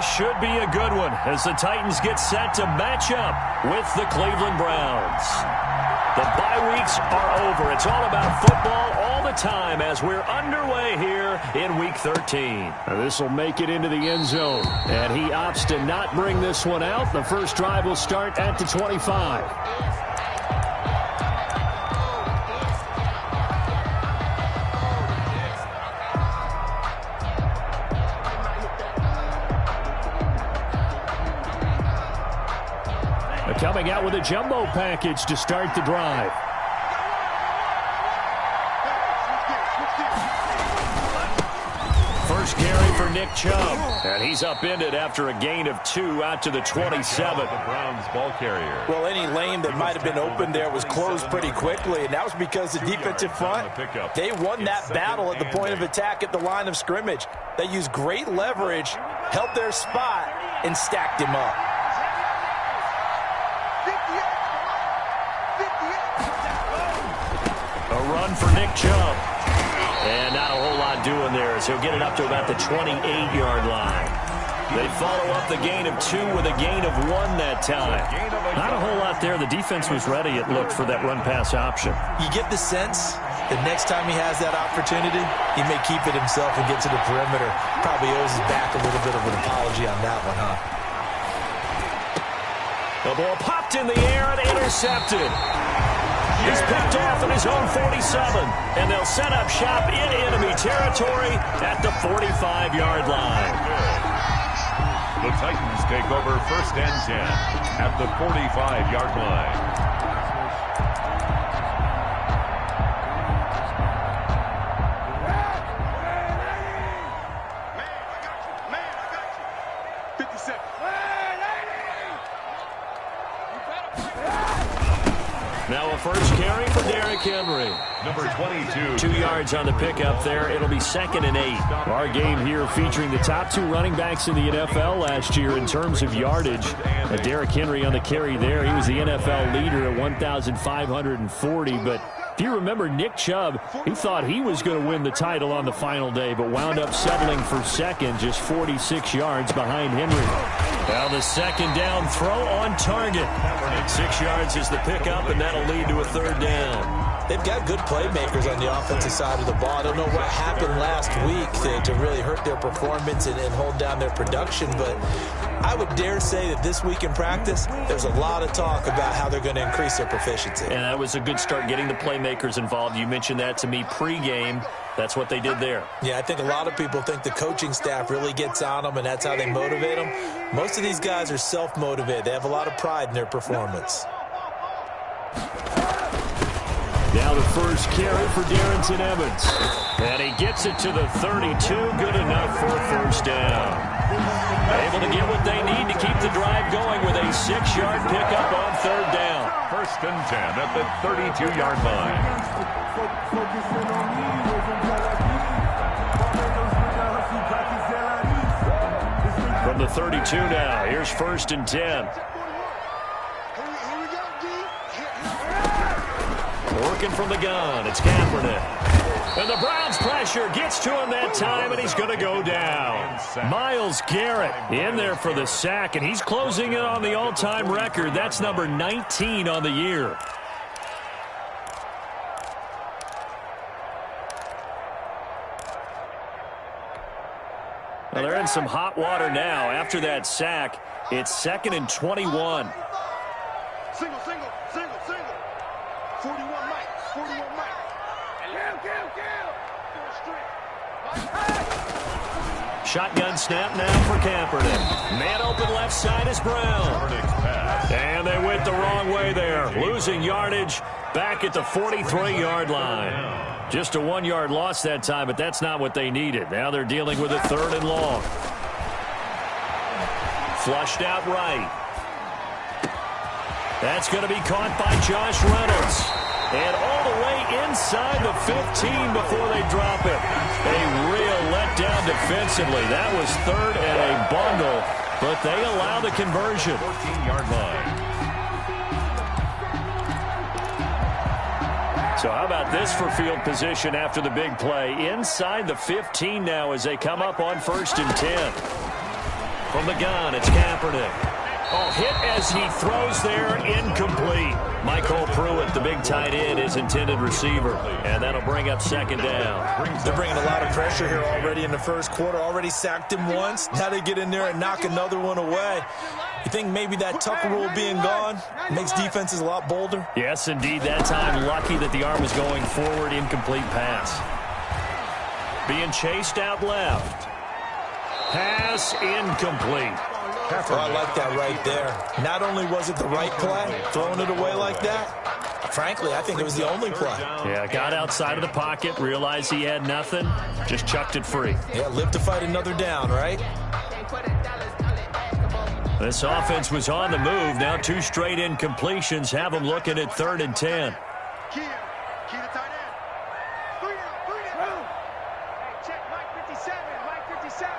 This should be a good one as the Titans get set to match up with the Cleveland Browns. The bye weeks are over. It's all about football all the time as we're underway here in Week 13. This will make it into the end zone, and he opts to not bring this one out. The first drive will start at the 25. Coming out with a jumbo package to start the drive. First carry for Nick Chubb. And he's upended after a gain of 2 out to the 27. The Browns ball carrier. Well, any lane that might have been open there was closed pretty quickly, and that was because the defensive front, they won that battle at the point of attack at the line of scrimmage. They used great leverage, held their spot, and stacked him up. A run for Nick Chubb. And not a whole lot doing there as he'll get it up to about the 28-yard line. They follow up the gain of 2 with a gain of 1 that time. Not a whole lot there. The defense was ready, it looked, for that run-pass option. You get the sense that next time he has that opportunity, he may keep it himself and get to the perimeter. Probably owes his back a little bit of an apology on that one, huh? The ball popped in the air and intercepted. He's picked off in his own 47, and they'll set up shop in enemy territory at the 45-yard line. The Titans take over 1st and 10 at the 45-yard line. Now a first carry for Derrick Henry. Number 22. 2 yards on the pickup there. It'll be 2nd and 8. Our game here featuring the top 2 running backs in the NFL last year in terms of yardage. Derrick Henry on the carry there. He was the NFL leader at 1,540. But if you remember Nick Chubb, he thought he was going to win the title on the final day, but wound up settling for 2nd, just 46 yards behind Henry. Now the 2nd down throw on target. 6 yards is the pickup, and that'll lead to a 3rd down. They've got good playmakers on the offensive side of the ball. I don't know what happened last week to really hurt their performance and hold down their production, but I would dare say that this week in practice, there's a lot of talk about how they're going to increase their proficiency. And that was a good start getting the playmakers involved. You mentioned that to me pregame. That's what they did there. Yeah, I think a lot of people think the coaching staff really gets on them, and that's how they motivate them. Most of these guys are self-motivated. They have a lot of pride in their performance. Now the first carry for Darrington Evans. And he gets it to the 32. Good enough for a 1st down. Able to get what they need to keep the drive going with a 6-yard pickup on 3rd down. 1st and 10 at the 32-yard line. From the 32 now, here's 1st and 10. Working from the gun, it's Kaepernick. And the Browns pressure gets to him that time, and he's going to go down. Myles Garrett in there for the sack, and he's closing in on the all-time record. That's number 19 on the year. Well, they're in some hot water now. After that sack, it's 2nd and 21. Single. 41 Mike. Shotgun snap now for Kaepernick. Man open left side is Brown. And they went the wrong way there. Losing yardage back at the 43-yard line. Just a 1-yard loss that time, but that's not what they needed. Now they're dealing with a 3rd and long. Flushed out right. That's going to be caught by Josh Reynolds. And all the way inside the 15 before they drop it. A real letdown defensively. That was 3rd and a bundle, but they allow the conversion. 14-yard line. So how about this for field position after the big play? Inside the 15 now as they come up on 1st and 10. From the gun, it's Kaepernick. Oh, hit as he throws there, incomplete. Michael Pruitt, the big tight end, his intended receiver. And that'll bring up second down. They're bringing a lot of pressure here already in the first quarter. Already sacked him once. Now they get in there and knock another one away. You think maybe that Tucker rule being gone makes defenses a lot bolder? Yes, indeed. That time, lucky that the arm was going forward. Incomplete pass. Being chased out left. Pass incomplete. Oh, I like that right there. Not only was it the right play, throwing it away like that, frankly, I think it was the only play. Yeah, got outside of the pocket, realized he had nothing, just chucked it free. Yeah, live to fight another down, right? This offense was on the move. Now 2 straight incompletions have them looking at 3rd and 10. Key to tight end. 3 down. Hey, check Mike 57. Mike 57.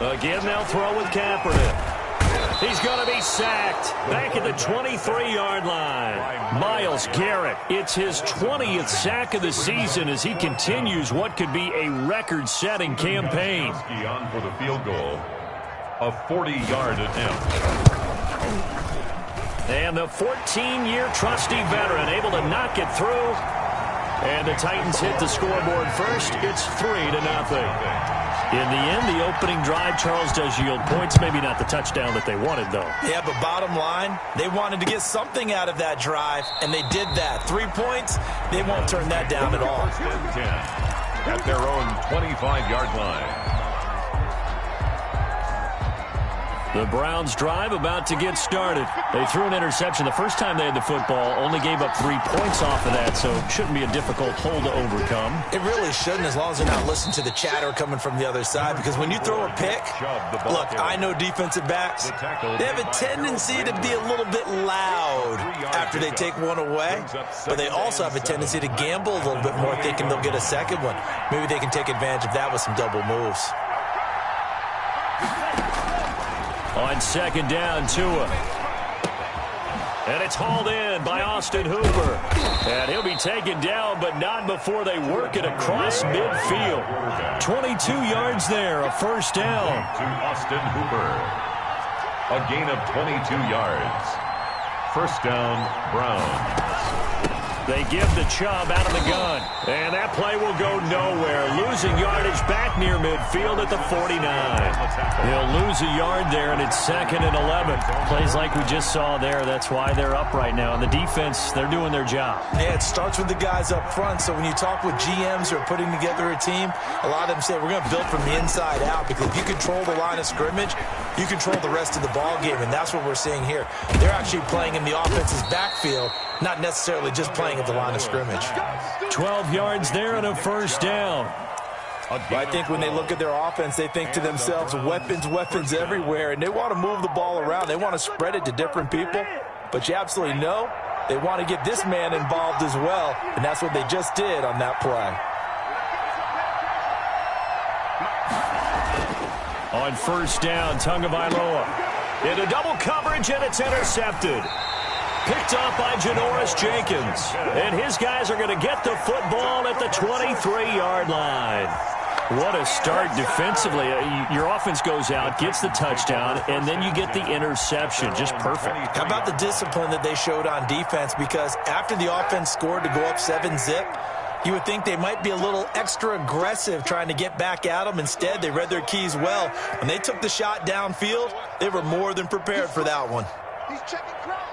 Again, they'll throw with Kaepernick. He's going to be sacked back at the 23-yard line. Myles Garrett, it's his 20th sack of the season as he continues what could be a record-setting campaign. On for the field goal, a 40-yard attempt. And the 14-year trusty veteran able to knock it through. And the Titans hit the scoreboard first. It's 3-0. In the end, the opening drive, Charles, does yield points. Maybe not the touchdown that they wanted, though. Yeah, but bottom line, they wanted to get something out of that drive, and they did that. 3 points, they won't turn that down at all. 10 at their own 25-yard line. The Browns drive about to get started. They threw an interception the first time they had the football, only gave up 3 points off of that, so shouldn't be a difficult hole to overcome. It really shouldn't, as long as they're not listening to the chatter coming from the other side, because when you throw a pick, look, I know defensive backs, they have a tendency to be a little bit loud after they take one away, but they also have a tendency to gamble a little bit more, thinking they'll get a second one. Maybe they can take advantage of that with some double moves. On second down, Tua. And it's hauled in by Austin Hooper. And he'll be taken down, but not before they work it across midfield. 22 yards there, a first down. To Austin Hooper. A gain of 22 yards. First down, Browns. They give the Chubb out of the gun. And that play will go nowhere. Losing yardage back near midfield at the 49. He'll lose a yard there, and it's 2nd and 11. Plays like we just saw there. That's why they're up right now. And the defense, they're doing their job. Yeah, it starts with the guys up front. So when you talk with GMs who are putting together a team, a lot of them say, we're going to build from the inside out, because if you control the line of scrimmage, you control the rest of the ball game, and that's what we're seeing here. They're actually playing in the offense's backfield, not necessarily just playing at the line of scrimmage. 12 yards there and a first down. But I think when they look at their offense, they think to themselves, weapons everywhere, and they want to move the ball around. They want to spread it to different people, but you absolutely know they want to get this man involved as well, and that's what they just did on that play. On first down, Tagovailoa into double coverage, and it's intercepted. Picked off by Janoris Jenkins. And his guys are going to get the football at the 23-yard line. What a start defensively. Your offense goes out, gets the touchdown, and then you get the interception. Just perfect. How about the discipline that they showed on defense? Because after the offense scored to go up 7-zip, you would think they might be a little extra aggressive trying to get back at them. Instead, they read their keys well. When they took the shot downfield, they were more than prepared for that one. He's checking crowd.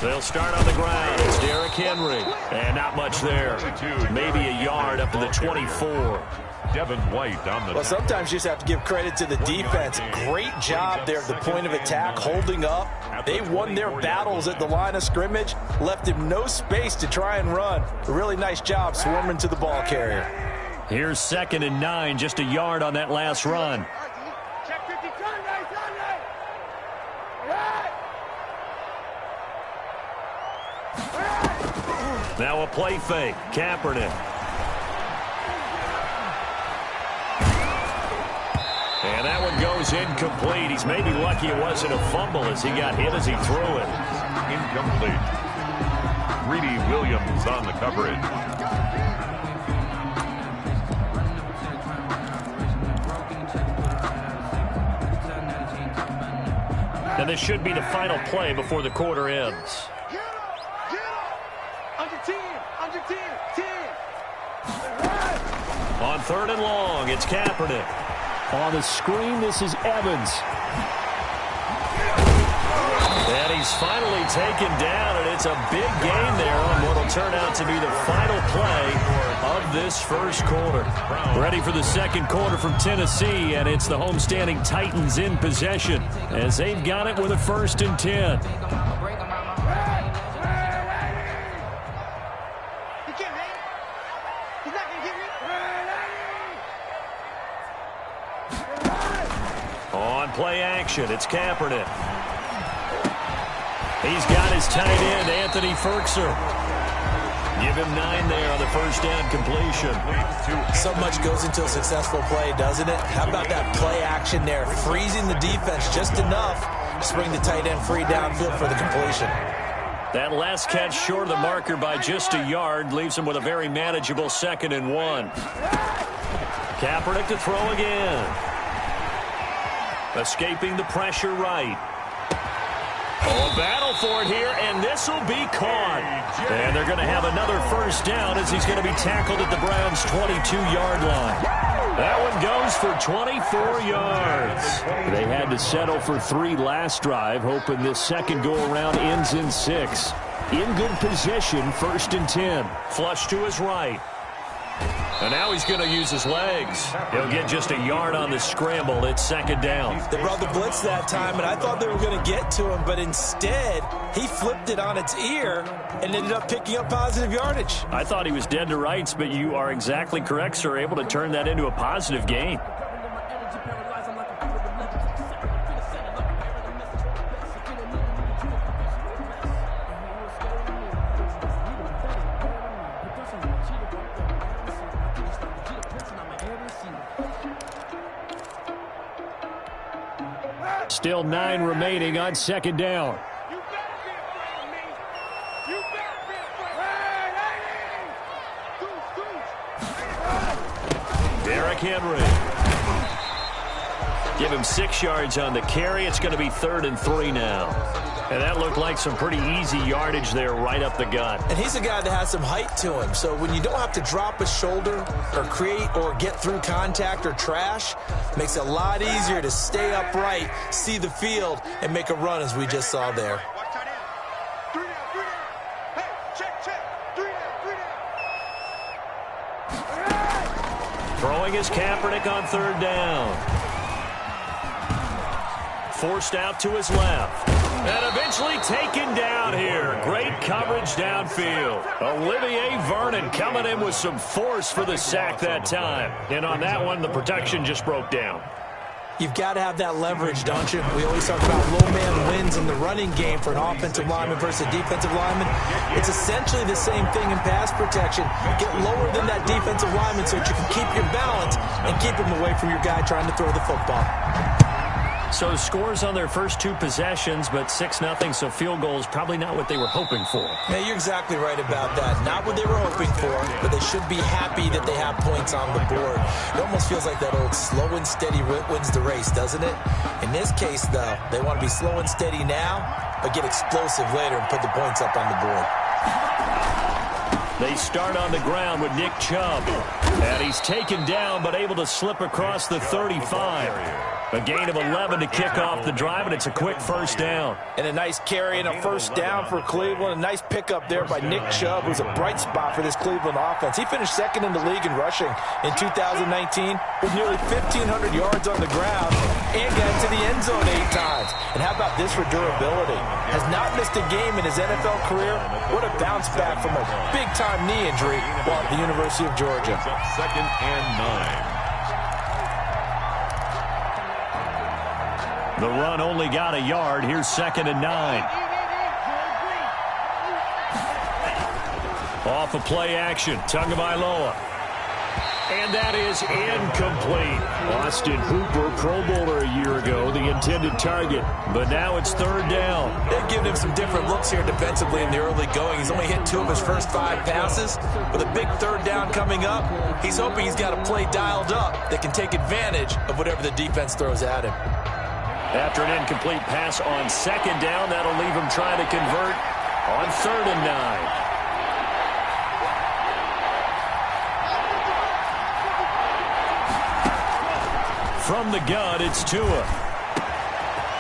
They'll start on the ground. It's Derrick Henry. And not much there. Maybe a yard up to the 24. Devin White on the... Well, sometimes you just have to give credit to the defense. Great job there at the point of attack, holding up. They won their battles at the line of scrimmage, left him no space to try and run. A really nice job swarming to the ball carrier. Here's 2nd and 9, just a yard on that last run. Check 50. Now a play fake. Kaepernick. And that one goes incomplete. He's maybe lucky it wasn't a fumble as he got hit as he threw it. Incomplete. Greedy Williams on the coverage. And this should be the final play before the quarter ends. Get up! Under 10, under 10, 10. On 3rd and long, it's Kaepernick. On the screen, this is Evans. And he's finally taken down, and it's a big gain there on what will turn out to be the final play of this first quarter. Ready for the second quarter from Tennessee, and it's the homestanding Titans in possession as they've got it with a 1st and 10. He can't hang. He's not going to get me. On play action, it's Kaepernick. He's got his tight end, Anthony Ferkser. Give him 9 there on the first down completion. So much goes into a successful play, doesn't it? How about that play action there, freezing the defense just enough to bring the tight end free downfield for the completion. That last catch short of the marker by just a yard leaves him with a very manageable 2nd and 1. Kaepernick to throw again. Escaping the pressure right. Oh, a battle for it here, and this will be caught. And they're going to have another first down as he's going to be tackled at the Browns' 22-yard line. That one goes for 24 yards. They had to settle for 3 last drive, hoping this second go-around ends in 6. In good position, 1st and 10. Flush to his right. And now he's going to use his legs. He'll get just a yard on the scramble. It's 2nd down. They brought the blitz that time, and I thought they were going to get to him, but instead, he flipped it on its ear and ended up picking up positive yardage. I thought he was dead to rights, but you are exactly correct, sir. Able to turn that into a positive gain. Still 9 remaining on 2nd down. You better be afraid of me. You better be afraid. Derrick Henry. Give him 6 yards on the carry. It's going to be 3rd and 3 now. And that looked like some pretty easy yardage there right up the gut. And he's a guy that has some height to him. So when you don't have to drop a shoulder or create or get through contact or trash, makes it a lot easier to stay upright, see the field, and make a run as we just saw there. Watch tight end. 3 down, 3 down. Hey, check, check. 3 down, 3 down. Throwing his Kaepernick on 3rd down. Forced out to his left. And eventually taken down here. Great coverage downfield. Olivier Vernon coming in with some force for the sack that time. And on that one, the protection just broke down. You've got to have that leverage, don't you? We always talk about low man wins in the running game for an offensive lineman versus a defensive lineman. It's essentially the same thing in pass protection. Get lower than that defensive lineman so that you can keep your balance and keep him away from your guy trying to throw the football. So scores on their first 2 possessions, but 6-0, so field goal is probably not what they were hoping for. Yeah, you're exactly right about that. Not what they were hoping for, but they should be happy that they have points on the board. It almost feels like that old slow and steady wins the race, doesn't it? In this case, though, they want to be slow and steady now, but get explosive later and put the points up on the board. They start on the ground with Nick Chubb. And he's taken down, but able to slip across the 35. A gain of 11 to kick off the drive, and it's a quick first down. And a nice carry and a first down for Cleveland. A nice pickup there by Nick Chubb, who's a bright spot for this Cleveland offense. He finished 2nd in the league in rushing in 2019 with nearly 1,500 yards on the ground and got into the end zone 8 times. And how about this for durability? Has not missed a game in his NFL career. What a bounce back from a big-time knee injury while at the University of Georgia. 2nd and 9. The run only got a yard. Here's 2nd and 9. Off of play action. Tagovailoa. And that is incomplete. Austin Hooper, Pro Bowler a year ago, the intended target. But now it's 3rd down. They've given him some different looks here defensively in the early going. He's only hit 2 of his first 5 passes. With a big 3rd down coming up, he's hoping he's got a play dialed up that can take advantage of whatever the defense throws at him. After an incomplete pass on second down, that'll leave him trying to convert on 3rd and 9. From the gun, it's Tua.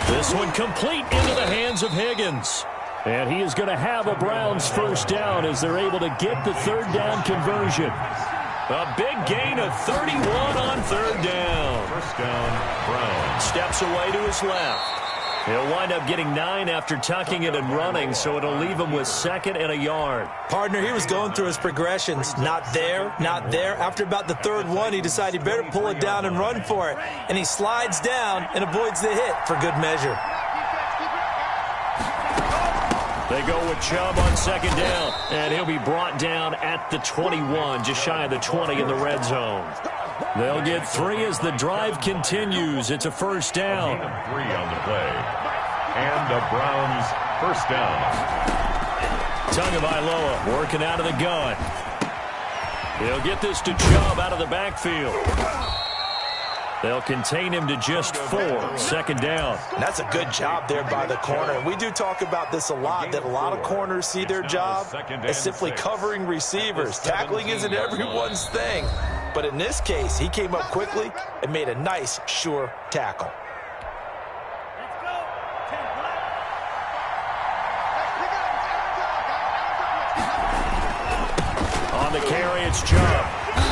This one complete into the hands of Higgins. And he is going to have a Browns first down as they're able to get the 3rd down conversion. A big gain of 31 on 3rd down. First down, Browns. Steps away to his left. He'll wind up getting 9 after tucking it and running, so it'll leave him with 2nd and a yard. Partner, he was going through his progressions. Not there, not there. After about the 3rd one, he decided he better pull it down and run for it. And he slides down and avoids the hit for good measure. They go with Chubb on 2nd down, and he'll be brought down at the 21, just shy of the 20 in the red zone. They'll get 3 as the drive continues. It's a first down. 3 on the play. And the Browns first down. Tagovailoa working out of the gun. He'll get this to Chubb out of the backfield. They'll contain him to just 4. 2nd down. That's a good job there by the corner. We do talk about this a lot, that a lot of corners see their job as simply covering receivers. Tackling isn't everyone's thing. But in this case, he came up quickly and made a nice, sure tackle. On the carry, it's Chubb.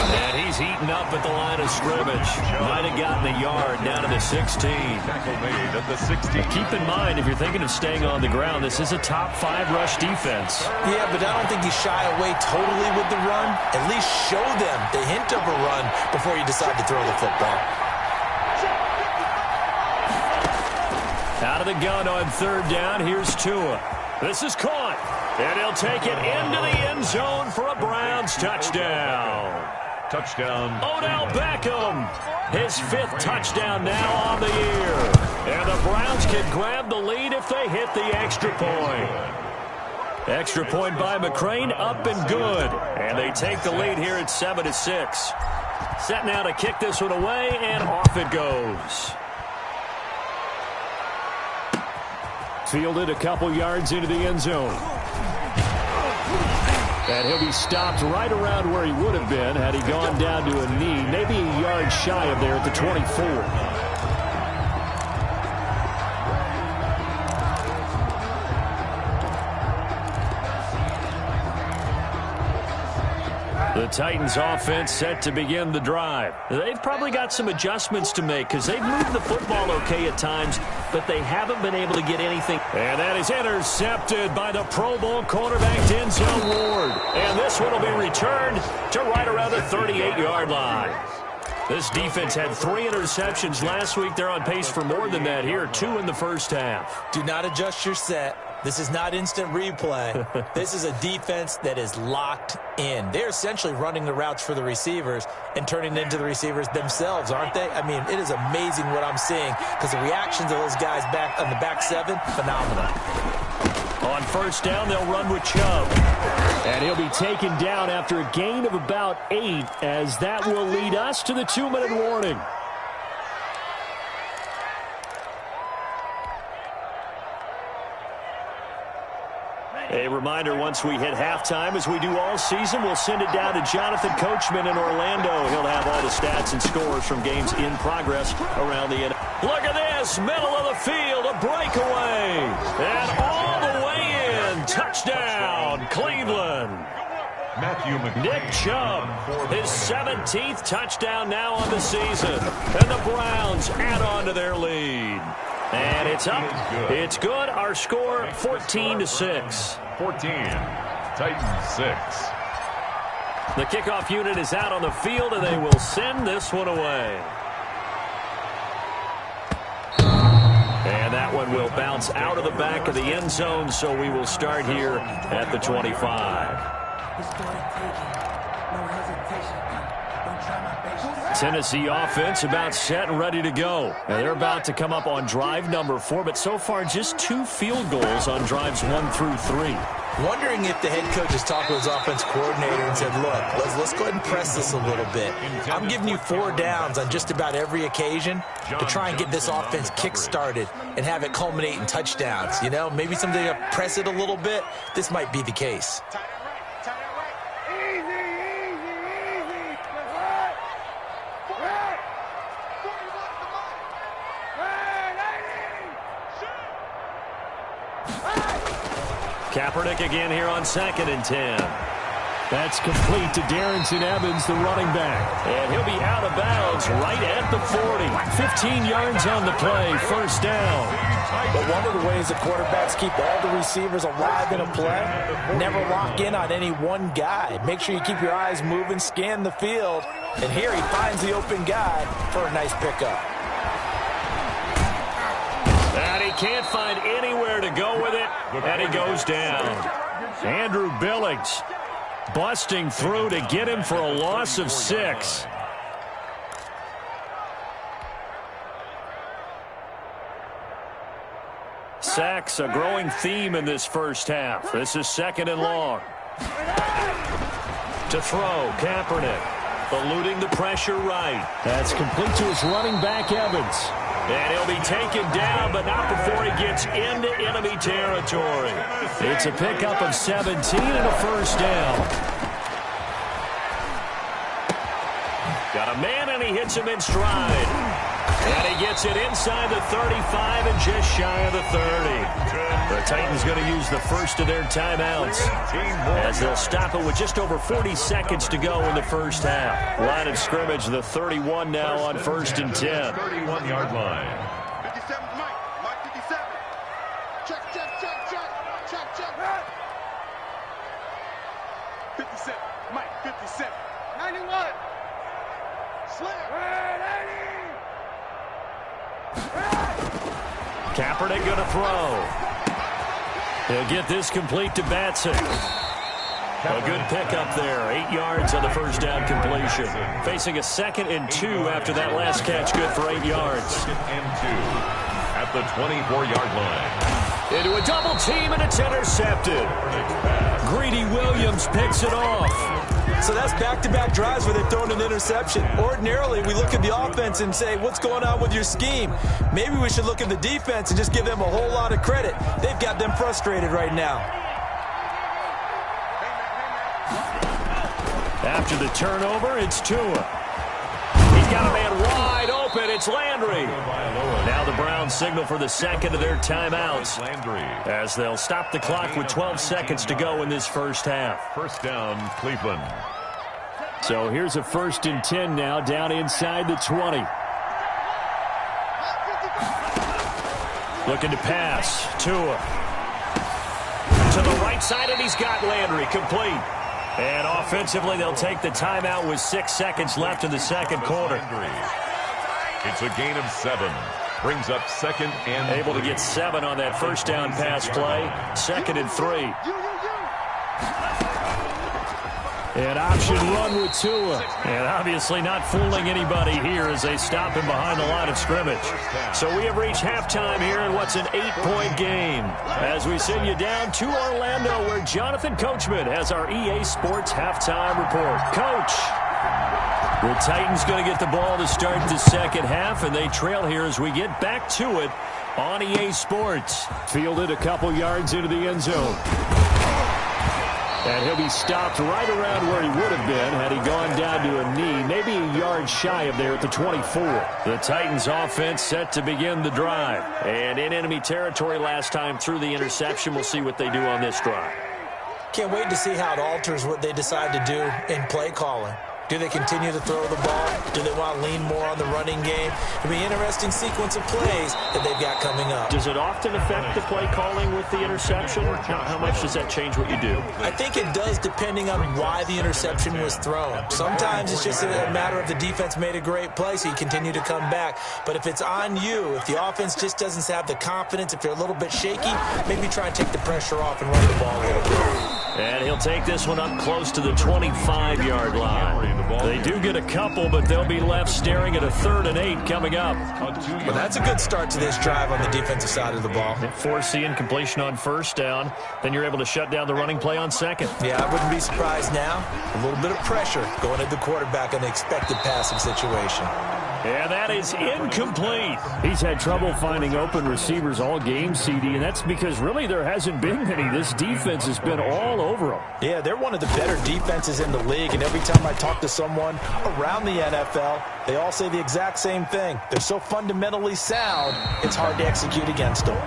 And he's eaten up at the line of scrimmage. Might have gotten a yard down to the 16. Tackle made at the 16. Keep in mind, if you're thinking of staying on the ground, this is a top 5 rush defense. Yeah, but I don't think you shy away totally with the run. At least show them the hint of a run before you decide to throw the football. Out of the gun on 3rd down, here's Tua. This is caught, and he'll take it into the end zone for a Browns touchdown. Touchdown. Odell Beckham, his 5th touchdown now on the year. And the Browns can grab the lead if they hit the extra point. Extra point by McCrane, up and good. And they take the lead here at 7-6. Set now to kick this one away, and off it goes. Fielded a couple yards into the end zone. And he'll be stopped right around where he would have been had he gone down to a knee, maybe a yard shy of there at the 24. The Titans offense set to begin the drive. They've probably got some adjustments to make because they've moved the football okay at times, but they haven't been able to get anything. And that is intercepted by the Pro Bowl cornerback Denzel Ward. And this one will be returned to right around the 38-yard line. This defense had 3 interceptions last week. They're on pace for more than that here, 2 in the first half. Do not adjust your set. This is not instant replay. This is a defense that is locked in. They're essentially running the routes for the receivers and turning into the receivers themselves, aren't they? I mean, it is amazing what I'm seeing because the reactions of those guys back on the back 7, phenomenal. On first down, they'll run with Chubb. And he'll be taken down after a gain of about 8, as that will lead us to the 2-minute warning. A reminder, once we hit halftime, as we do all season, we'll send it down to Jonathan Coachman in Orlando. He'll have all the stats and scores from games in progress around the end. Look at this, middle of the field, a breakaway. And all the way in, touchdown, Cleveland. Nick Chubb, his 17th touchdown now on the season. And the Browns add on to their lead. And it's up. It's good. Our score, 14-6. 14. Titans 6. The kickoff unit is out on the field, and they will send this one away. And that one will bounce out of the back of the end zone, so we will start here at the 25. Tennessee offense about set and ready to go. And they're about to come up on drive number 4, but so far just 2 field goals on drives 1 through 3. Wondering if the head coach has talked with his offense coordinator and said, look, let's go ahead and press this a little bit. I'm giving you 4 downs on just about every occasion to try and get this offense kick-started and have it culminate in touchdowns. You know, maybe someday to press it a little bit. This might be the case. Kaepernick again here on 2nd and 10. That's complete to Darrington Evans, the running back. And he'll be out of bounds right at the 40. 15 yards on the play, first down. But one of the ways the quarterbacks keep all the receivers alive in a play, never lock in on any one guy. Make sure you keep your eyes moving, scan the field. And here he finds the open guy for a nice pickup. And he can't find anywhere to go with it, and he goes down. Andrew Billings busting through to get him for a loss of 6. Sacks, a growing theme in this first half. This is 2nd and long. To throw, Kaepernick, eluding the pressure right. That's complete to his running back, Evans. And he'll be taken down, but not before he gets into enemy territory. It's a pickup of 17 and a first down. Got a man, and he hits him in stride. And he gets it inside the 35 and just shy of the 30. The Titans going to use the first of their timeouts as they'll stop it with just over 40 seconds to go in the first half. Line of scrimmage, the 31 now on 1st and 10. 31-yard line. 57, Mike 57. Check. 57, Mike 57. 91. Slam. Kaepernick going to throw. He'll get this complete to Batson. A good pickup there. 8 yards on the first down completion. Facing a 2nd and 2 after that last catch. Good for 8 yards. 2nd and 2 at the 24-yard line. Into a double team, and it's intercepted. Greedy Williams picks it off. So that's back-to-back drives where they've thrown an interception. Ordinarily, we look at the offense and say, what's going on with your scheme? Maybe we should look at the defense and just give them a whole lot of credit. They've got them frustrated right now. After the turnover, it's Tua. He's got a man wide open. It's Landry. Now the Browns signal for the 2nd of their timeouts as they'll stop the clock with 12 seconds to go in this first half. First down, Cleveland. So here's a 1st and 10 now, down inside the 20. Looking to pass. Tua. To the right side, and he's got Landry complete. And offensively, they'll take the timeout with 6 seconds left in the second quarter. It's a gain of 7. Brings up 2nd and able to get 7 on that first down pass play. 2nd and 3. An option run with Tua. And obviously not fooling anybody here as they stop him behind the line of scrimmage. So we have reached halftime here in what's an 8-point game. As we send you down to Orlando, where Jonathan Coachman has our EA Sports halftime report. Coach. The Titans going to get the ball to start the second half, and they trail here as we get back to it on EA Sports. Fielded a couple yards into the end zone. And he'll be stopped right around where he would have been had he gone down to a knee, maybe a yard shy of there at the 24. The Titans offense set to begin the drive. And in enemy territory last time through the interception. We'll see what they do on this drive. Can't wait to see how it alters what they decide to do in play calling. Do they continue to throw the ball? Do they want to lean more on the running game? It'll be an interesting sequence of plays that they've got coming up. Does it often affect the play calling with the interception? How much does that change what you do? I think it does, depending on why the interception was thrown. Sometimes it's just a matter of the defense made a great play, so you continue to come back. But if it's on you, if the offense just doesn't have the confidence, if they're a little bit shaky, maybe try and take the pressure off and run the ball a little bit. And he'll take this one up close to the 25-yard line. They do get a couple, but they'll be left staring at a 3rd and 8 coming up. Well, that's a good start to this drive on the defensive side of the ball. Force the incompletion on 1st down. Then you're able to shut down the running play on 2nd. Yeah, I wouldn't be surprised now. A little bit of pressure going at the quarterback in the expected passing situation. And that is incomplete. He's had trouble finding open receivers all game, CD, and that's because really there hasn't been many. This defense has been all over them. Yeah, they're one of the better defenses in the league, and every time I talk to someone around the NFL, they all say the exact same thing. They're so fundamentally sound, it's hard to execute against them.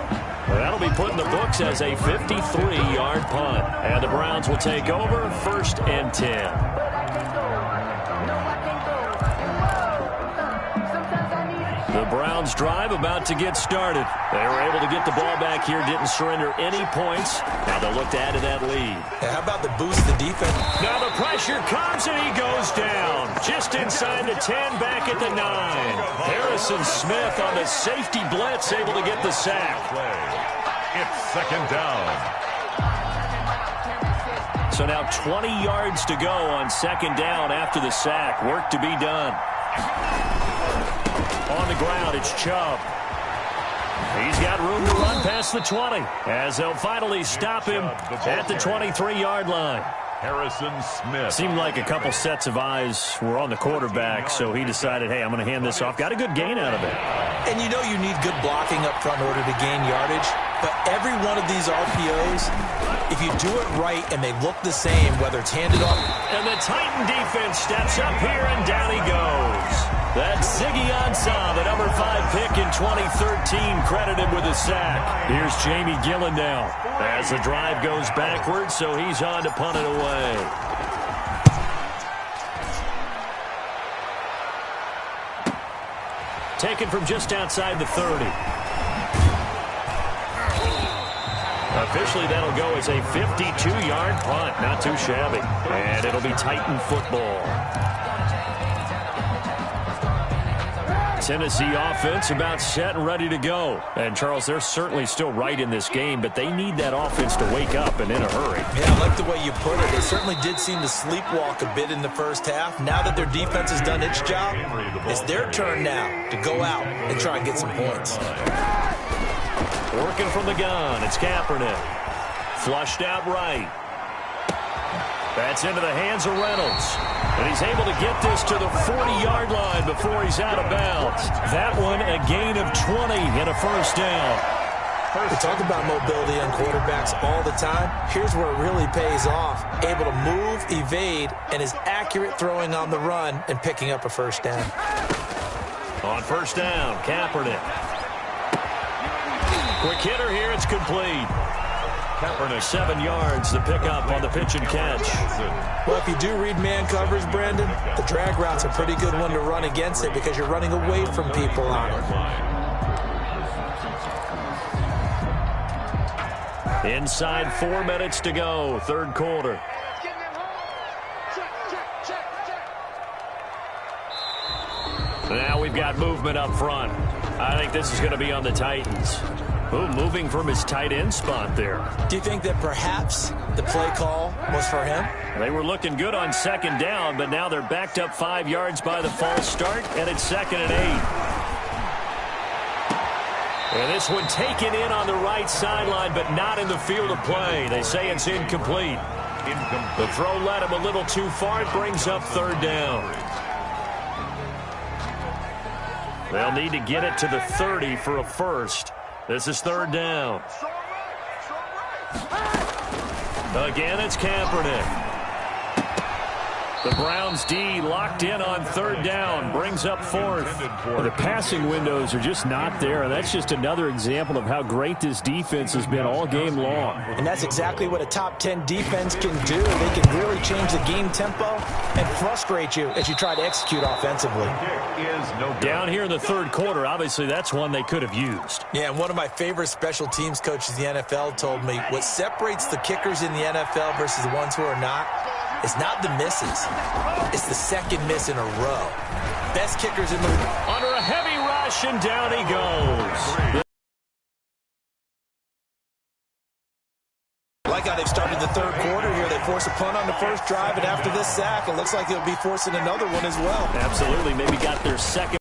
Well, that'll be put in the books as a 53-yard punt. And the Browns will take over 1st and 10. The Browns drive about to get started. They were able to get the ball back here, didn't surrender any points. Now they'll look to add to that lead. How about the boost the defense? Now the pressure comes and he goes down. Just inside the 10, back at the 9. Harrison Smith on the safety blitz, able to get the sack. It's 2nd down. So now 20 yards to go on 2nd down after the sack. Work to be done. On the ground, it's Chubb. He's got room to run past the 20 as they'll finally stop him at the 23-yard line. Harrison Smith. Seemed like a couple sets of eyes were on the quarterback, so he decided, hey, I'm going to hand this off. Got a good gain out of it. And you know you need good blocking up front in order to gain yardage. But every one of these RPOs, if you do it right and they look the same, whether it's handed off. And the Titan defense steps up here, and down he goes. That's Ziggy Ansah, the number 5 pick in 2013, credited with a sack. Here's Jamie Gillen now as the drive goes backwards, so he's on to punt it away. Taken from just outside the 30. Officially, that'll go as a 52-yard punt. Not too shabby. And it'll be Titan football. Tennessee offense about set and ready to go. And, Charles, they're certainly still right in this game, but they need that offense to wake up and in a hurry. Yeah, I like the way you put it. They certainly did seem to sleepwalk a bit in the first half. Now that their defense has done its job, it's their turn now to go out and try and get some points. Working from the gun, it's Kaepernick. Flushed out right. That's into the hands of Reynolds. And he's able to get this to the 40-yard line before he's out of bounds. That one a gain of 20 and a 1st down. We talk about mobility on quarterbacks all the time. Here's where it really pays off. Able to move, evade, and is accurate throwing on the run and picking up a 1st down. On 1st down, Kaepernick. Quick hitter here, it's complete. Kaepernick, 7 yards, the pickup on the pitch and catch. Well, if you do read man coverage, Brandon, the drag route's a pretty good one to run against it because you're running away from people on it. Inside 4 minutes to go, 3rd quarter. Now we've got movement up front. I think this is going to be on the Titans. Ooh, moving from his tight end spot there. Do you think that perhaps the play call was for him? They were looking good on 2nd down, but now they're backed up 5 yards by the false start, and it's 2nd and 8. And this one taken in on the right sideline, but not in the field of play. They say it's incomplete. The throw led him a little too far. It brings up 3rd down. They'll need to get it to the 30 for a 1st. This is 3rd down. Again, it's Kaepernick. The Browns D locked in on 3rd down, brings up 4th. Well, the passing windows are just not there. That's just another example of how great this defense has been all game long. And that's exactly what a top 10 defense can do. They can really change the game tempo and frustrate you as you try to execute offensively. Down here in the 3rd quarter, obviously that's one they could have used. Yeah, and one of my favorite special teams coaches in the NFL told me what separates the kickers in the NFL versus the ones who are not, it's not the misses. It's the 2nd miss in a row. Best kickers in the league. Under a heavy rush, and down he goes. Like like how they've started the third quarter here. They force a punt on the first drive, and after this sack, it looks like they'll be forcing another one as well. Absolutely. Maybe got their second.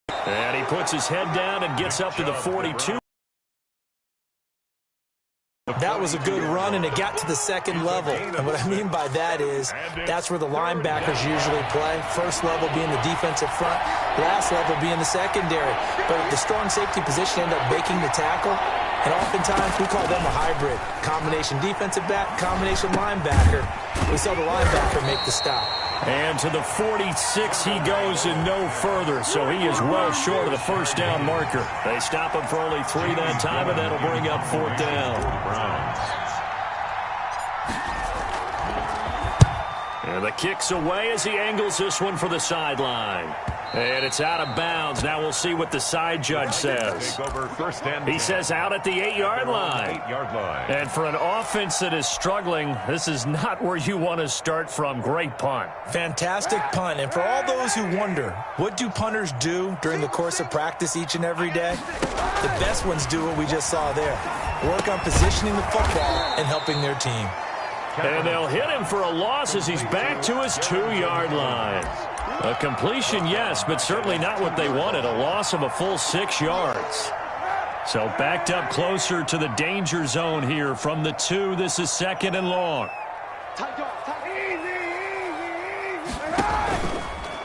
And he puts his head down and gets up to the 42. That was a good run, and it got to the second level. And what I mean by that is that's where the linebackers usually play. First level being the defensive front, last level being the secondary. But the strong safety position ended up making the tackle, and oftentimes we call them a hybrid. Combination defensive back, combination linebacker. We saw the linebacker make the stop. And to the 46 he goes and no further, so he is well short of the first down marker. They stop him for only 3 that time, and that'll bring up 4th down. And the kick's away as he angles this one for the sideline. And it's out of bounds. Now we'll see what the side judge says. He says out at the 8-yard line. And for an offense that is struggling, this is not where you want to start from. Great punt. Fantastic punt. And for all those who wonder, what do punters do during the course of practice each and every day? The best ones do what we just saw there. Work on positioning the football and helping their team. And they'll hit him for a loss as he's back to his 2-yard line. A completion, yes, but certainly not what they wanted. A loss of a full 6 yards. So backed up closer to the danger zone here from the 2. This is 2nd and long.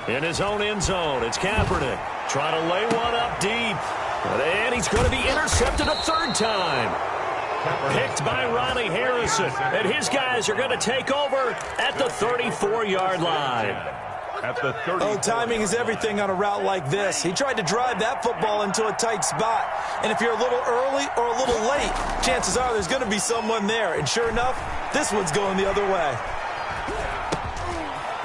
In his own end zone, it's Kaepernick trying to lay one up deep. And he's going to be intercepted a 3rd time. Picked by Ronnie Harrison. And his guys are going to take over at the 34-yard line. Oh, timing is everything on a route like this. He tried to drive that football into a tight spot. And if you're a little early or a little late, chances are there's going to be someone there. And sure enough, this one's going the other way.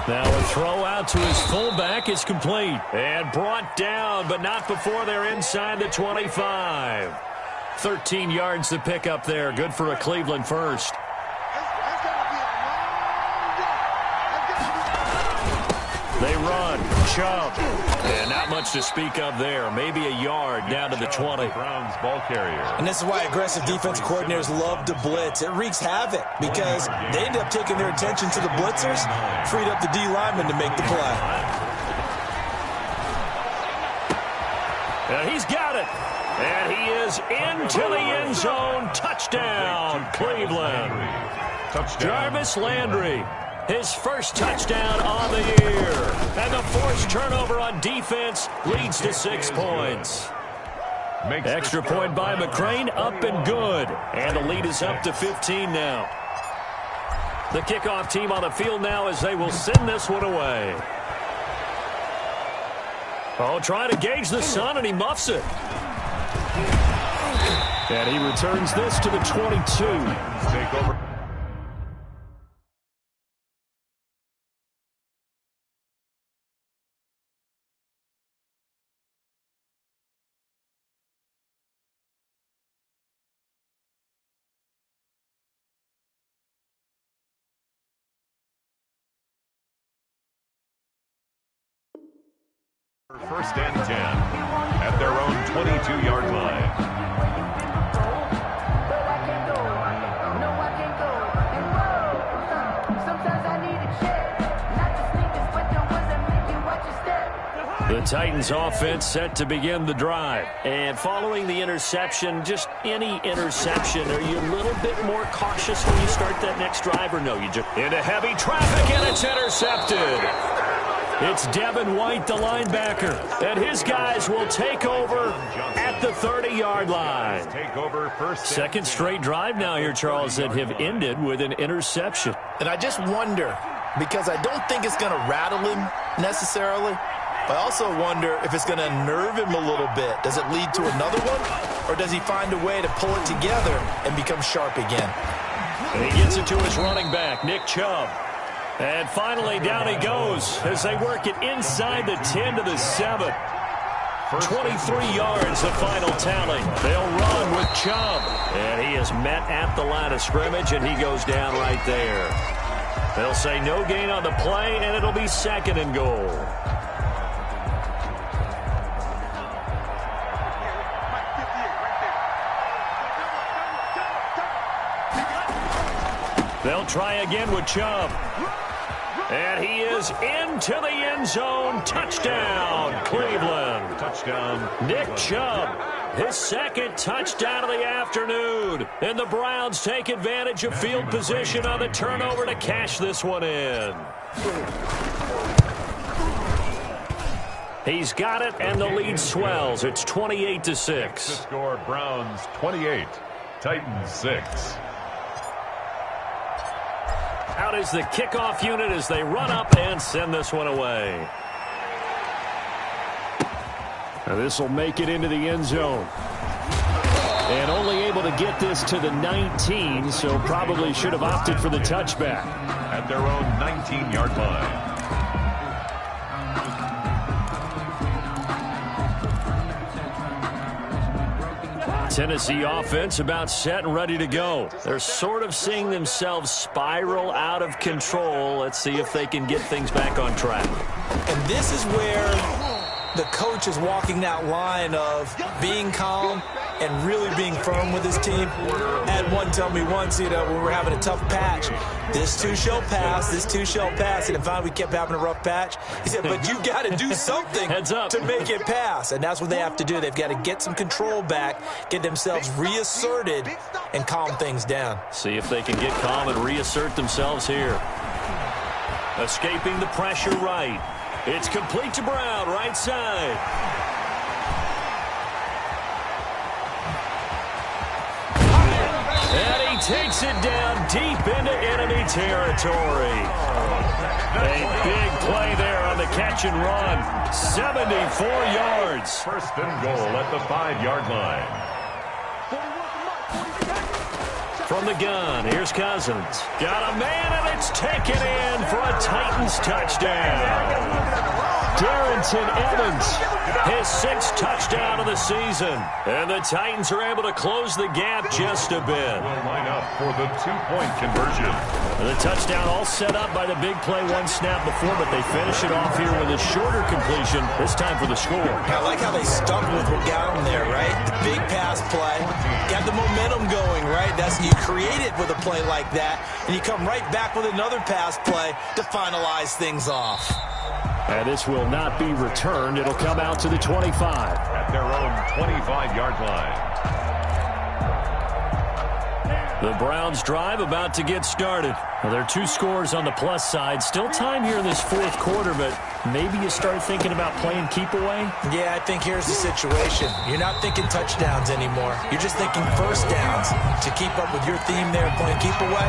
Now a throw out to his fullback is complete. And brought down, but not before they're inside the 25. 13 yards to pick up there. Good for a Cleveland first. They run. Chubb. And not much to speak of there. Maybe a yard down to the 20. Browns ball carrier. And this is why aggressive defensive coordinators love to blitz. It wreaks havoc because they end up taking their attention to the blitzers, freed up the D lineman to make the play. And he's got it. And he is into the end zone. Touchdown, Cleveland. Jarvis Landry. His first touchdown on the year. And the forced turnover on defense leads to 6 points. Extra point by McCrane, up and good. And the lead is up to 15 now. The kickoff team on the field now as they will send this one away. Oh, trying to gauge the sun, and he muffs it. And he returns this to the 22. Take over. First and 10 at their own 22-yard line. The Titans offense set to begin the drive. And following the interception, just any interception, are you a little bit more cautious when you start that next drive, or no? You just into heavy traffic, and it's intercepted. It's Devin White, the linebacker, and his guys will take over at the 30-yard line. Second straight drive now here, Charles, that have ended with an interception. And I just wonder, because I don't think it's going to rattle him necessarily, I also wonder if it's going to unnerve him a little bit. Does it lead to another one, or does he find a way to pull it together and become sharp again? And he gets it to his running back, Nick Chubb. And finally, down he goes as they work it inside the 10 to the 7. 23 yards, the final tally. They'll run with Chubb. And he is met at the line of scrimmage, and he goes down right there. They'll say no gain on the play, and it'll be 2nd and goal. They'll try again with Chubb. And he is into the end zone. Touchdown, Cleveland. Touchdown, Nick Chubb, his second touchdown of the afternoon. And the Browns take advantage of field position on the turnover to cash this one in. He's got it, and the lead swells. It's 28-6. The score, Browns 28, Titans 6. Out is the kickoff unit as they run up and send this one away. Now this will make it into the end zone. And only able to get this to the 19, so probably should have opted for the touchback. At their own 19-yard line. Tennessee offense about set and ready to go. They're sort of seeing themselves spiral out of control. Let's see if they can get things back on track. And this is where the coach is walking that line of being calm and really being firm with his team. Had one tell me once, when we were having a tough patch, this too shall pass, this too shall pass. And finally we kept having a rough patch. He said, but you got to do something to make it pass. And that's what they have to do. They've got to get some control back, get themselves reasserted, and calm things down. See if they can get calm and reassert themselves here. Escaping the pressure right. It's complete to Brown, right side. And he takes it down deep into enemy territory. A big play there on the catch and run. 74 yards. First and goal at the 5-yard line. From the gun, here's Cousins. Got a man, and it's taken in for a Titans touchdown. Darrington Evans, his 6th touchdown of the season. And the Titans are able to close the gap just a bit. Will line up for the 2-point conversion. And the touchdown all set up by the big play one snap before, but they finish it off here with a shorter completion, this time for the score. I like how they stuck with what got them there, right? The big pass play, got the momentum going, right? That's you create it with a play like that, and you come right back with another pass play to finalize things off. And this will not be returned. It'll come out to the 25. At their own 25-yard line. The Browns drive about to get started. Well, there are 2 scores on the plus side. Still time here in this 4th quarter, but maybe you start thinking about playing keep away? Yeah, I think here's the situation. You're not thinking touchdowns anymore. You're just thinking first downs. To keep up with your theme there, playing keep away,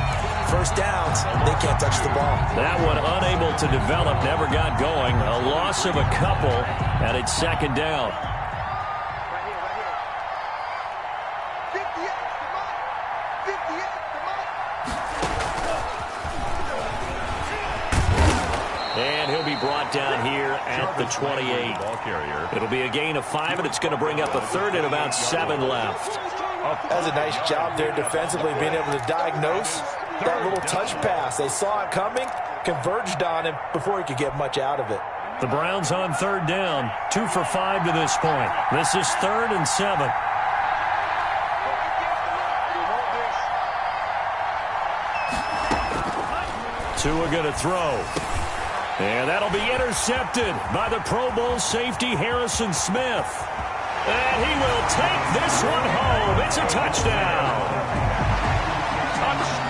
first downs, they can't touch the ball. That one unable to develop, never got going. A loss of a couple, and it's 2nd down. And he'll be brought down here at the 28. Ball carrier. It'll be a gain of 5, and it's going to bring up a 3rd and about 7 left. That's a nice job there defensively, being able to diagnose that little touch pass. They saw it coming, converged on him before he could get much out of it. The Browns on 3rd down, 2 for 5 to this point. This is 3rd and 7. Tua going to throw. And that'll be intercepted by the Pro Bowl safety Harrison Smith. And he will take this one home. It's a touchdown.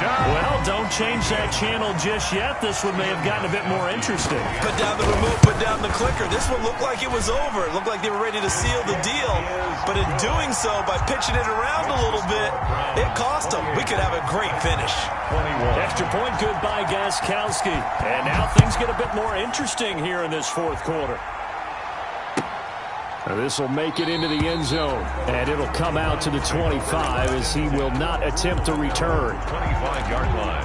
Well, don't change that channel just yet. This one may have gotten a bit more interesting. Put down the remote, put down the clicker. This one looked like it was over. It looked like they were ready to seal the deal. But in doing so, by pitching it around a little bit, it cost them. We could have a great finish. 21. Extra point good by Gostkowski. And now things get a bit more interesting here in this 4th quarter. This will make it into the end zone, and it'll come out to the 25 as he will not attempt to return. 25-yard line.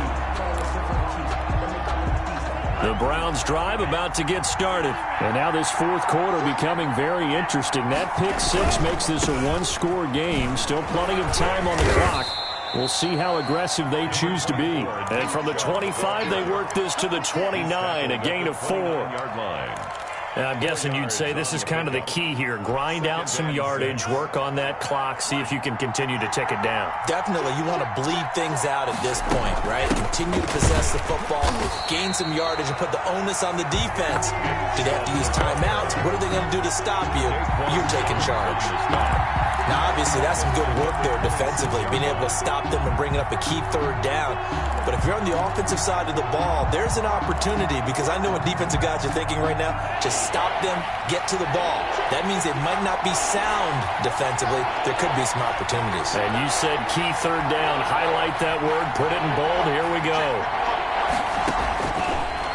The Browns drive about to get started. And now this 4th quarter becoming very interesting. That pick 6 makes this a 1-score game. Still plenty of time on the clock. We'll see how aggressive they choose to be. And from the 25, they work this to the 29, a gain of 4. yard line. I'm guessing you'd say this is kind of the key here. Grind out some yardage, work on that clock, see if you can continue to tick it down. Definitely, you want to bleed things out at this point, right? Continue to possess the football, gain some yardage, and put the onus on the defense. Do they have to use timeouts? What are they going to do to stop you? You're taking charge. Now, obviously, that's some good work there defensively, being able to stop them and bringing up a key third down. But if you're on the offensive side of the ball, there's an opportunity, because I know what defensive guys are thinking right now. Just stop them, get to the ball. That means they might not be sound defensively. There could be some opportunities. And you said key third down. Highlight that word, put it in bold. Here we go.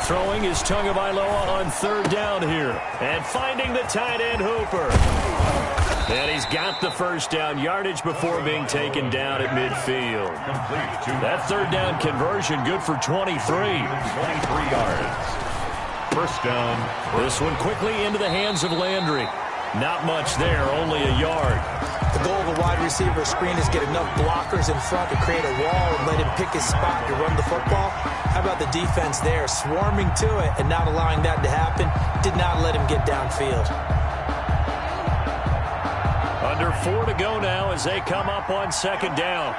Throwing is Tagovailoa on third down here. And finding the tight end Hooper. And he's got the first down, yardage before being taken down at midfield. That third down conversion good for 23. 23 yards. First down. This one quickly into the hands of Landry. Not much there, only a yard. The goal of a wide receiver screen is get enough blockers in front to create a wall and let him pick his spot to run the football. How about the defense there, swarming to it and not allowing that to happen? Did not let him get downfield. Under 4 to go now as they come up on second down.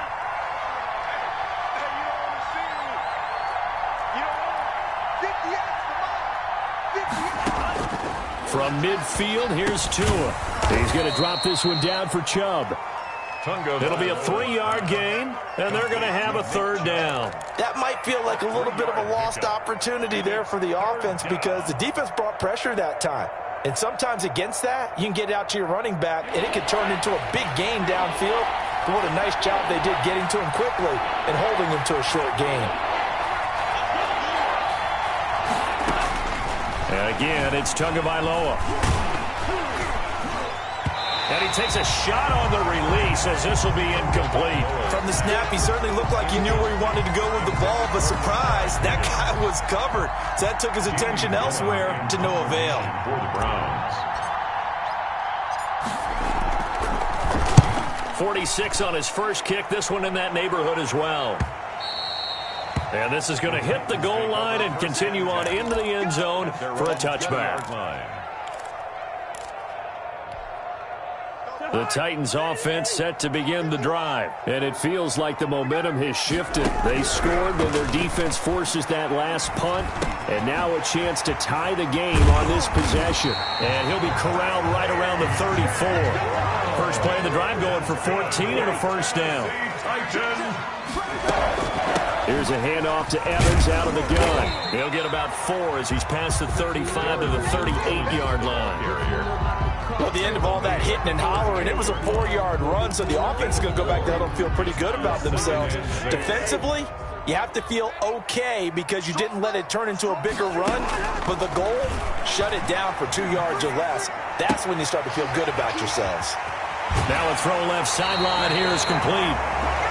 From midfield, here's Tua. He's going to drop this one down for Chubb. It'll be a 3-yard gain, and they're going to have a third down. That might feel like a little bit of a lost opportunity there for the offense, because the defense brought pressure that time. And sometimes against that, you can get out to your running back, and it could turn into a big gain downfield. But what a nice job they did getting to him quickly and holding him to a short gain. And again, it's Tagovailoa. And he takes a shot on the release as this will be incomplete. From the snap, he certainly looked like he knew where he wanted to go with the ball, but surprise, that guy was covered. So that took his attention elsewhere to no avail. For the Browns. 46 on his first kick. This one in that neighborhood as well. And this is going to hit the goal line and continue on into the end zone for a touchback. The Titans offense set to begin the drive. And it feels like the momentum has shifted. They scored, then their defense forces that last punt. And now a chance to tie the game on this possession. And he'll be corralled right around the 34. First play of the drive going for 14 and a first down. Here's a handoff to Evans out of the gun. He'll get about 4 as he's past the 35 to the 38-yard line. Well, at the end of all that hitting and hollering, it was a 4-yard run, so the offense is going to go back there and feel pretty good about themselves. Defensively, you have to feel okay because you didn't let it turn into a bigger run, but the goal, shut it down for 2 yards or less. That's when you start to feel good about yourselves. Now a throw left sideline here is complete.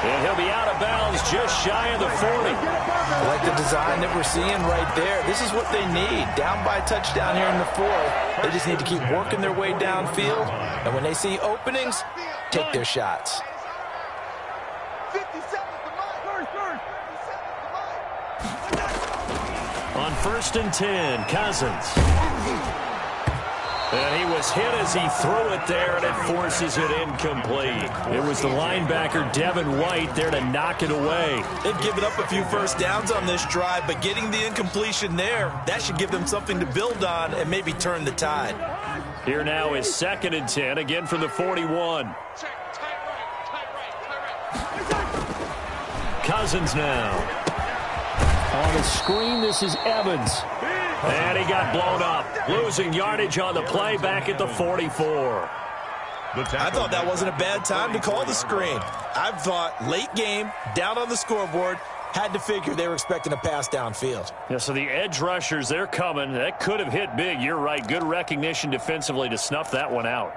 And he'll be out of bounds just shy of the 40. I like the design that we're seeing right there. This is what they need. Down by a touchdown here in the 4th. They just need to keep working their way downfield. And when they see openings, take their shots. On 1st and 10, Cousins. And he was hit as he threw it there, and it forces it incomplete. It was the linebacker, Devin White, there to knock it away. They've given up a few first downs on this drive, but getting the incompletion there, that should give them something to build on and maybe turn the tide. Here now is 2nd and 10, again from the 41. Cousins now. On the screen, this is Evans. And he got blown up, losing yardage on the play back at the 44. I thought that wasn't a bad time to call the screen. I thought late game, down on the scoreboard, had to figure they were expecting a pass downfield. Yeah, so the edge rushers, they're coming. That could have hit big. You're right. Good recognition defensively to snuff that one out.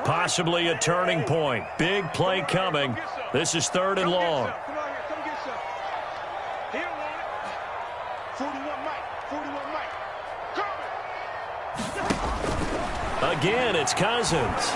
Possibly a turning point. Big play coming. This is 3rd and long. Again, it's Cousins.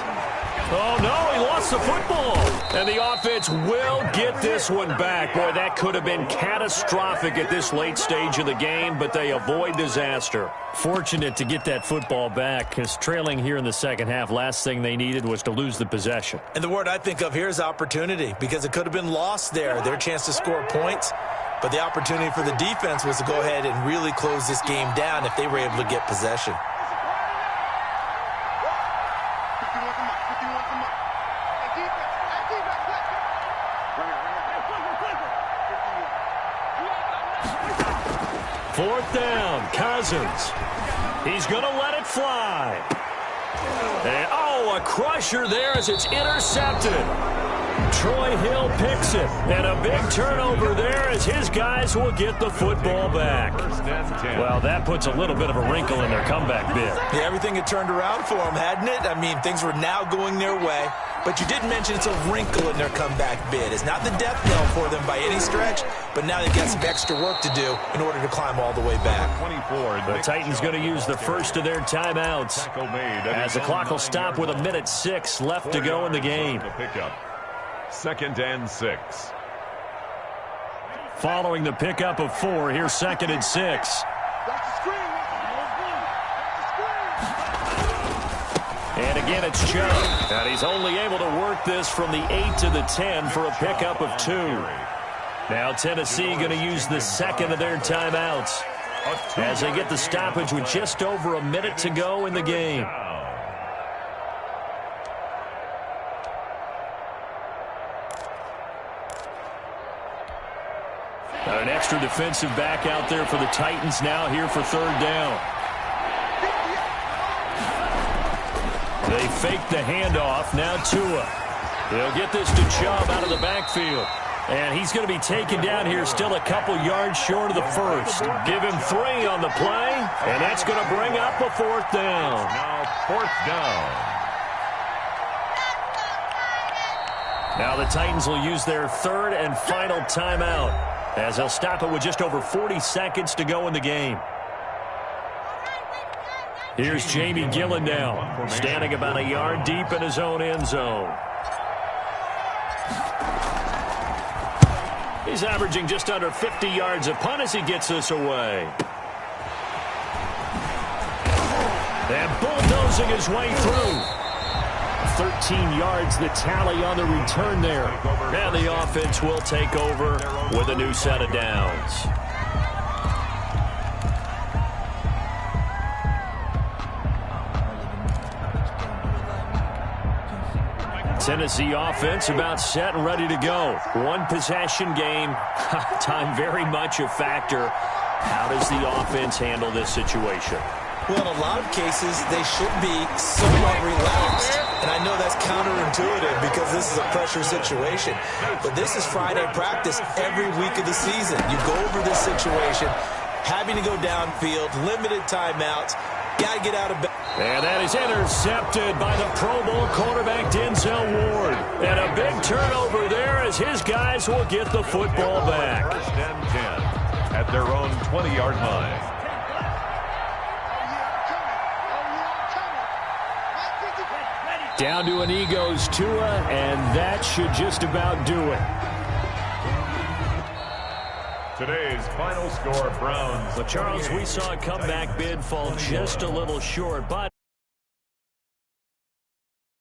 Oh, no, he lost the football. And the offense will get this one back. Boy, that could have been catastrophic at this late stage of the game, but they avoid disaster. Fortunate to get that football back, because trailing here in the second half, last thing they needed was to lose the possession. And the word I think of here is opportunity, because it could have been lost there, their chance to score points. But the opportunity for the defense was to go ahead and really close this game down if they were able to get possession. Fourth down, Cousins. He's going to let it fly. And, oh, a crusher there as it's intercepted. Troy Hill picks it. And a big turnover there as his guys will get the football back. Well, that puts a little bit of a wrinkle in their comeback bid. Yeah, everything had turned around for them, hadn't it? I mean, things were now going their way. But you did mention it's a wrinkle in their comeback bid. It's not the death knell for them by any stretch, but now they've got some extra work to do in order to climb all the way back. The Titans going to use the first of their timeouts as the clock will stop with 1:06 left to go in the game. Second and 6. Following the pickup of 4, here's 2nd and 6. And again, it's Chubb. And he's only able to work this from the 8 to the 10 for a pickup of 2. Now Tennessee going to use the second of their timeouts as they get the stoppage with just over a minute to go in the game. An extra defensive back out there for the Titans now here for 3rd down. They fake the handoff. Now Tua. They'll get this to Chubb out of the backfield. And he's going to be taken down here still a couple yards short of the first. Give him 3 on the play, and that's going to bring up a 4th down. Now 4th down. Now the Titans will use their 3rd and final timeout as they'll stop it with just over 40 seconds to go in the game. Here's Jamie Gillen now, standing about a yard deep in his own end zone. He's averaging just under 50 yards a punt as he gets this away. And bulldozing his way through. 13 yards the tally on the return there. And the offense will take over with a new set of downs. Tennessee offense about set and ready to go. One possession game. Time very much a factor. How does the offense handle this situation? Well, in a lot of cases, they should be somewhat relaxed. And I know that's counterintuitive because this is a pressure situation. But this is Friday practice every week of the season. You go over this situation, having to go downfield, limited timeouts, got to get out of bed. And that is intercepted by the Pro Bowl quarterback Denzel Ward. And a big turnover there as his guys will get the football back. 1st and 10 at their own 20-yard line. Down to an knee goes Tua, and that should just about do it. Today's final score, Browns. But Charles, we saw a comeback bid fall just a little short, but